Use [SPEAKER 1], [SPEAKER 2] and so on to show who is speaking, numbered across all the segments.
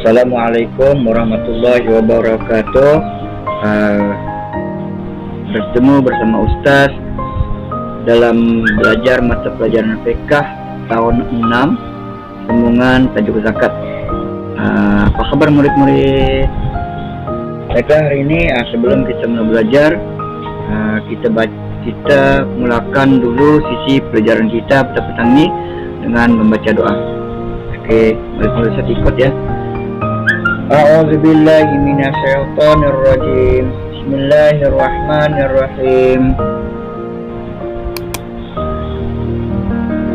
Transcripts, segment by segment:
[SPEAKER 1] Assalamualaikum warahmatullahi wabarakatuh. Bertemu bersama Ustaz dalam belajar mata pelajaran fiqh tahun 6 sambungan tajuk zakat. Apa kabar murid-murid? Baiklah, hari ini sebelum kita mulai belajar, kita mulakan dulu sisi pelajaran kita pada petang ini dengan membaca doa. Oke, murid-murid saya ikut ya. A'udzubillahi minasyaitonirrajim. Bismillahirrahmanirrahim.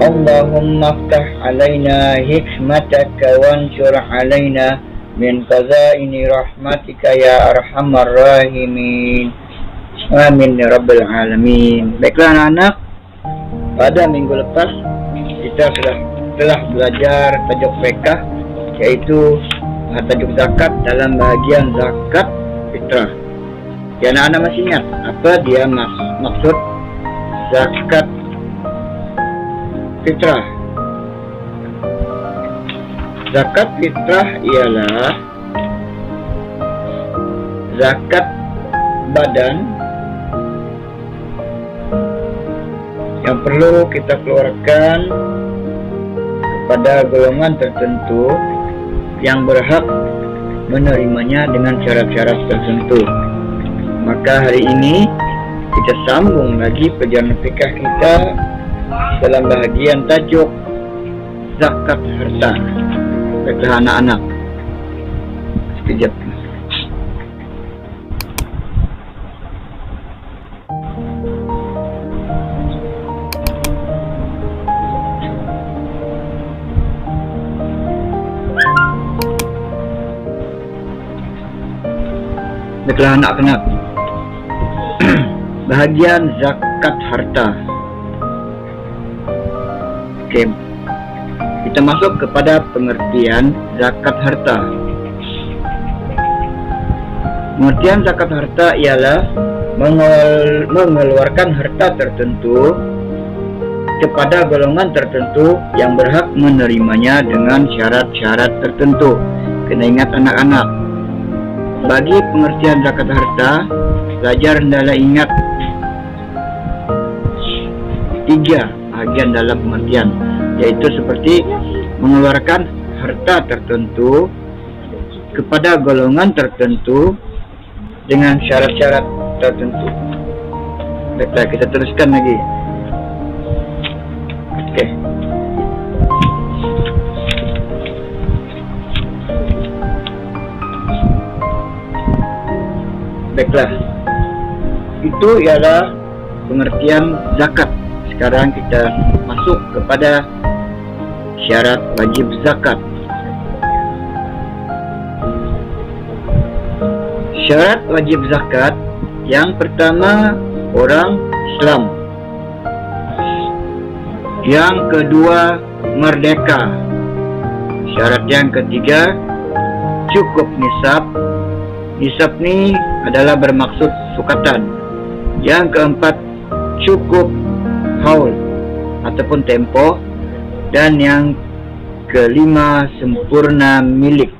[SPEAKER 1] Allahumma aftah alaina hikmataka wansur alaina min qazaini rahmatika ya arhamar rahimin. Amin ya rabbal alamin. Baiklah anak-anak, pada minggu lepas kita telah belajar tajuk fiqh, yaitu tajuk zakat dalam bagian zakat fitrah. Ya, anak-anak masih ingat apa dia maksud zakat fitrah? Zakat fitrah ialah zakat badan yang perlu kita keluarkan kepada golongan tertentu yang berhak menerimanya dengan syarat-syarat tertentu. Maka hari ini kita sambung lagi pelajaran fikih kita dalam bahagian tajuk zakat harta. Baiklah anak-anak, sekejap. Baiklah anak-anak, bahagian zakat harta. Oke, kita masuk kepada pengertian zakat harta. Pengertian zakat harta ialah mengeluarkan harta tertentu kepada golongan tertentu yang berhak menerimanya dengan syarat-syarat tertentu. Kena ingat anak-anak, bagi pengertian zakat harta, pelajar hendaklah ingat 3 bahagian dalam pengertian, yaitu seperti mengeluarkan harta tertentu kepada golongan tertentu dengan syarat-syarat tertentu. Baiklah, kita teruskan lagi. Oke. Baiklah, itu ialah pengertian zakat. Sekarang kita masuk kepada syarat wajib zakat. Syarat wajib zakat yang pertama, orang Islam. Yang kedua, merdeka. Syarat yang ketiga, cukup nisab. Nisab ni adalah bermaksud sukatan. Yang keempat, cukup haul ataupun tempoh. Dan yang kelima, sempurna milik.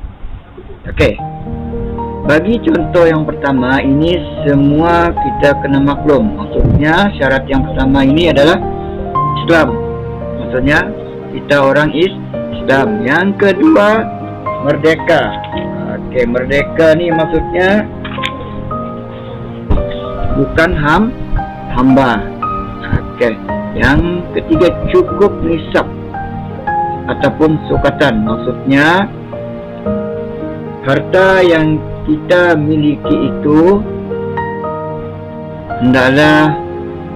[SPEAKER 1] Okey. Bagi contoh yang pertama ini semua kita kena maklum. Maksudnya syarat yang pertama ini adalah Islam. Maksudnya kita orang Islam. Yang kedua, merdeka. Okey, merdeka ni maksudnya bukan hamba. Okey. Yang ketiga, cukup nisab ataupun sukatan. Maksudnya harta yang kita miliki itu hendaklah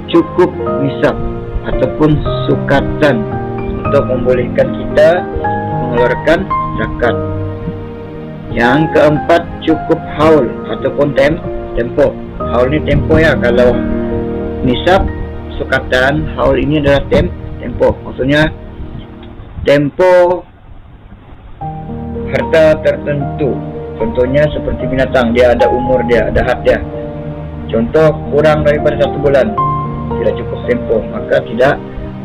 [SPEAKER 1] cukup nisab ataupun sukatan untuk membolehkan kita mengeluarkan zakat. Yang keempat, cukup haul ataupun tempo. Haul ni tempo ya. Kalau nisab sukatan, haul ini adalah tempo. Maksudnya tempo harta tertentu. Contohnya seperti binatang, dia ada umur dia, ada had dia. Contoh kurang daripada 1 bulan, tidak cukup tempo, maka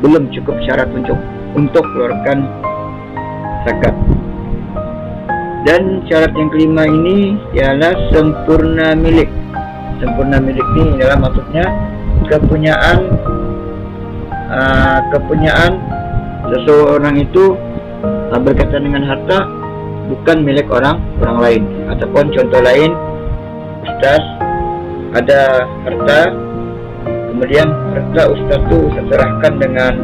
[SPEAKER 1] belum cukup syarat untuk keluarkan zakat. Dan syarat yang kelima ini ialah sempurna milik. Sempurna milik ini adalah maksudnya kepunyaan seseorang itu berkaitan dengan harta bukan milik orang lain. Ataupun contoh lain, ustaz ada harta, kemudian harta ustaz itu serahkan dengan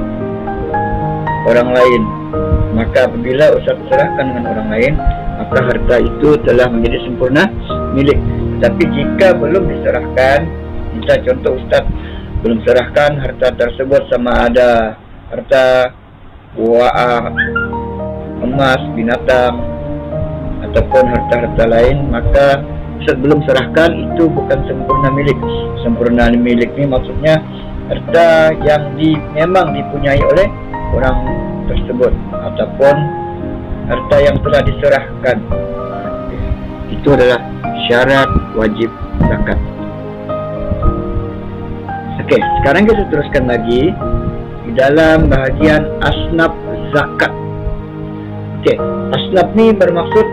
[SPEAKER 1] orang lain. Maka apabila ustaz serahkan dengan orang lain, maka harta itu telah menjadi sempurna milik. Tapi jika belum diserahkan, misal contoh ustaz belum serahkan harta tersebut, sama ada harta emas, binatang, ataupun harta-harta lain, maka ustaz belum serahkan, itu bukan sempurna milik. Sempurna milik ini maksudnya harta yang memang dipunyai oleh orang tersebut, ataupun harta yang telah diserahkan. Itu adalah syarat wajib zakat. Oke, sekarang kita teruskan lagi di dalam bahagian asnaf zakat. Oke, asnaf ini bermaksud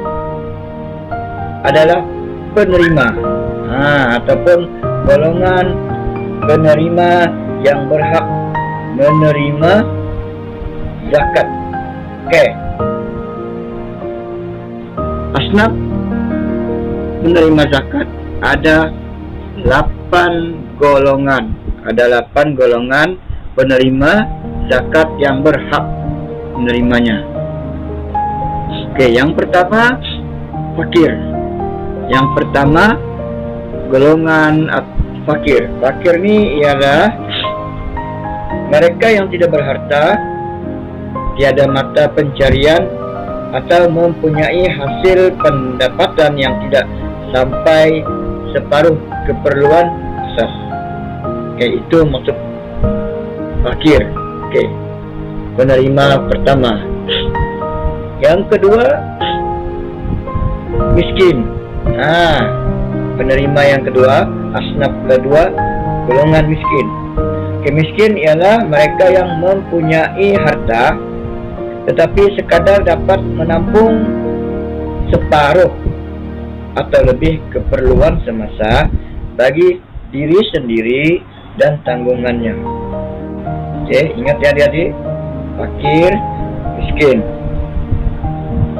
[SPEAKER 1] adalah penerima, ataupun golongan penerima yang berhak menerima zakat. Oke, asnaf menerima zakat ada 8 golongan. Ada 8 golongan penerima zakat yang berhak menerimanya. Oke, yang pertama fakir. Yang pertama golongan fakir. Fakir ini ialah mereka yang tidak berharta, tiada mata pencarian, atau mempunyai hasil pendapatan yang tidak sampai separuh keperluan asas. Oke, itu maksud fakir. Oke, penerima pertama. Yang kedua miskin. Penerima yang kedua, asnaf kedua, golongan miskin. Oke, miskin ialah mereka yang mempunyai harta tetapi sekadar dapat menampung separuh atau lebih keperluan semasa bagi diri sendiri dan tanggungannya. Oke, ingat ya adik-adik, fakir, miskin.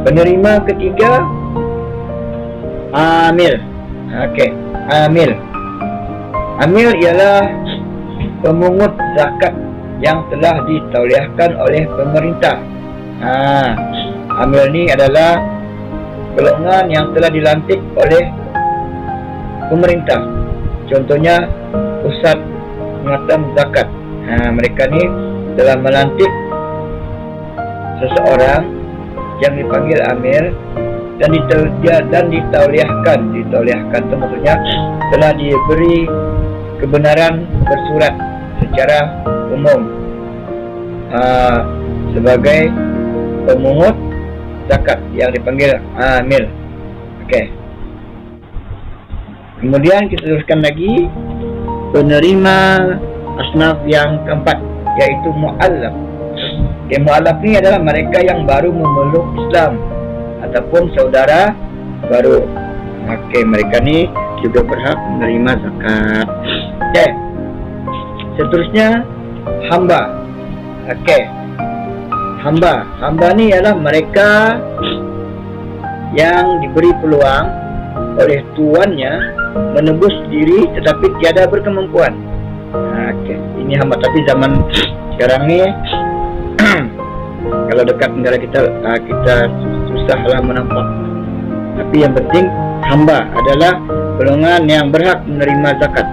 [SPEAKER 1] Penerima ketiga amil. Oke, amil. Amil ialah pemungut zakat yang telah ditauliahkan oleh pemerintah. Amil ini adalah golongan yang telah dilantik oleh pemerintah. Contohnya pusat penguatan zakat. Mereka ni telah melantik seseorang yang dipanggil amil dan ditauliahkan. Ditauliahkan itu maksudnya telah diberi kebenaran bersurat secara umum sebagai pemungut zakat yang dipanggil amil. Oke. Kemudian kita teruskan lagi penerima asnaf yang keempat, yaitu mu'allaf. Oke, mu'allaf ini adalah mereka yang baru memeluk Islam ataupun saudara baru. Oke, mereka ni juga berhak menerima zakat. Oke. Seterusnya hamba. Oke. Hamba ni adalah mereka yang diberi peluang oleh tuannya menebus diri tetapi tiada berkemampuan. Oke, ini hamba. Tapi zaman sekarang ni kalau dekat negara kita susahlah menampak. Tapi yang penting hamba adalah golongan yang berhak menerima zakat.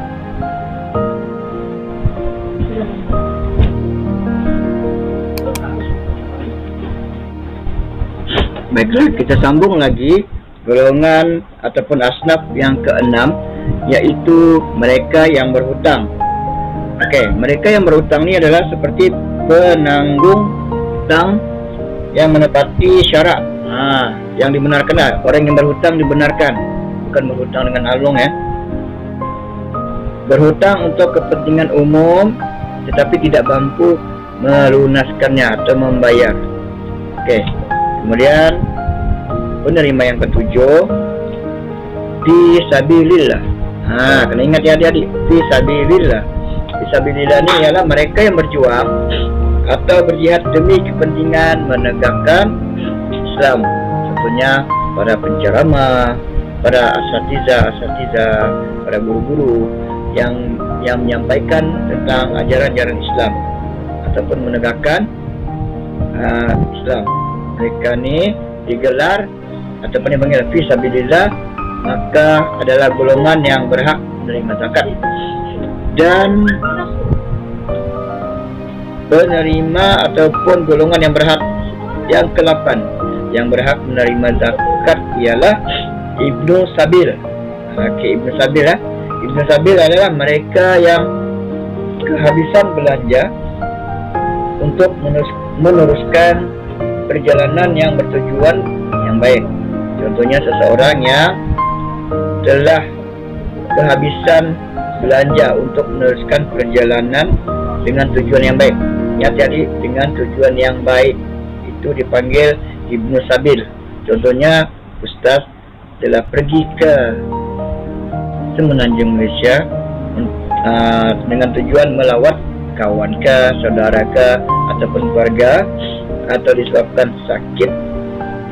[SPEAKER 1] Baiklah, kita sambung lagi golongan ataupun asnaf yang keenam, yaitu mereka yang berhutang. Oke, mereka yang berhutang ini adalah seperti penanggung hutang yang menepati syarat. Yang dibenarkan lah. Orang yang berhutang dibenarkan, bukan berhutang dengan alung ya. Berhutang untuk kepentingan umum tetapi tidak mampu melunaskannya atau membayar. Oke. Kemudian penerima yang ketujuh, fisabilillah. Kena ingat ya adik-adik, fisabilillah. Fisabilillah ini ialah mereka yang berjuang atau berjihad demi kepentingan menegakkan Islam. Contohnya para penceramah, para asatiza, para guru-guru yang menyampaikan tentang ajaran-ajaran Islam ataupun menegakkan Islam. Mereka ni digelar ataupun dipanggil fisabilillah, maka adalah golongan yang berhak menerima zakat. Dan penerima ataupun golongan yang berhak yang ke-8 yang berhak menerima zakat ialah Ibnu Sabil. Ibnu Sabil Ibnu Sabil adalah mereka yang kehabisan belanja untuk meneruskan perjalanan yang bertujuan yang baik. Contohnya seseorang yang telah kehabisan belanja untuk meneruskan perjalanan dengan tujuan yang baik. Jadi dengan tujuan yang baik itu dipanggil Ibnu Sabil. Contohnya Ustaz telah pergi ke Semenanjung Malaysia dengan tujuan melawat kawan ke, saudara ke, ataupun keluarga, atau disebabkan sakit.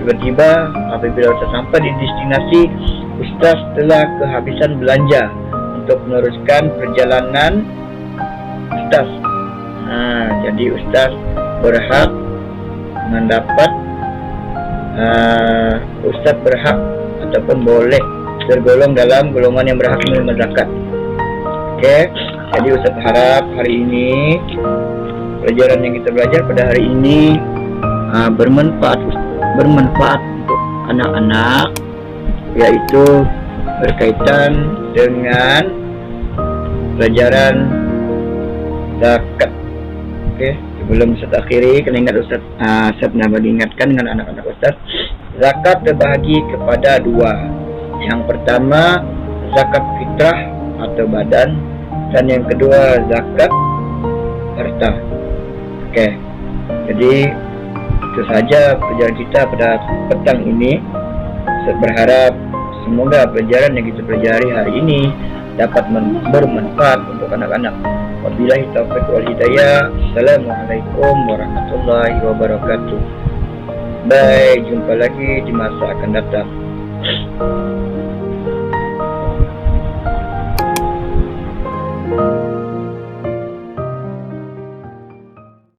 [SPEAKER 1] Tiba-tiba apabila Ustaz sampai di destinasi, Ustaz telah kehabisan belanja untuk meneruskan perjalanan Ustaz. Jadi Ustaz berhak mendapat Ustaz berhak ataupun boleh tergolong dalam golongan yang berhak menerima zakat. Jadi Ustaz harap hari ini pelajaran yang kita belajar pada hari ini bermanfaat untuk anak-anak, yaitu berkaitan dengan pelajaran zakat. Sebelum Ustaz akhiri, kena ingat Ustaz pernah diingatkan dengan anak-anak Ustaz, zakat terbahagi kepada dua. Yang pertama zakat fitrah atau badan, dan yang kedua zakat harta. Jadi itu saja pelajaran kita pada petang ini. Saya berharap semoga pelajaran yang kita pelajari hari ini dapat bermanfaat untuk anak-anak. Wabillahi taufiq wal hidayah. Assalamualaikum warahmatullahi wabarakatuh. Baik, jumpa lagi di masa akan datang.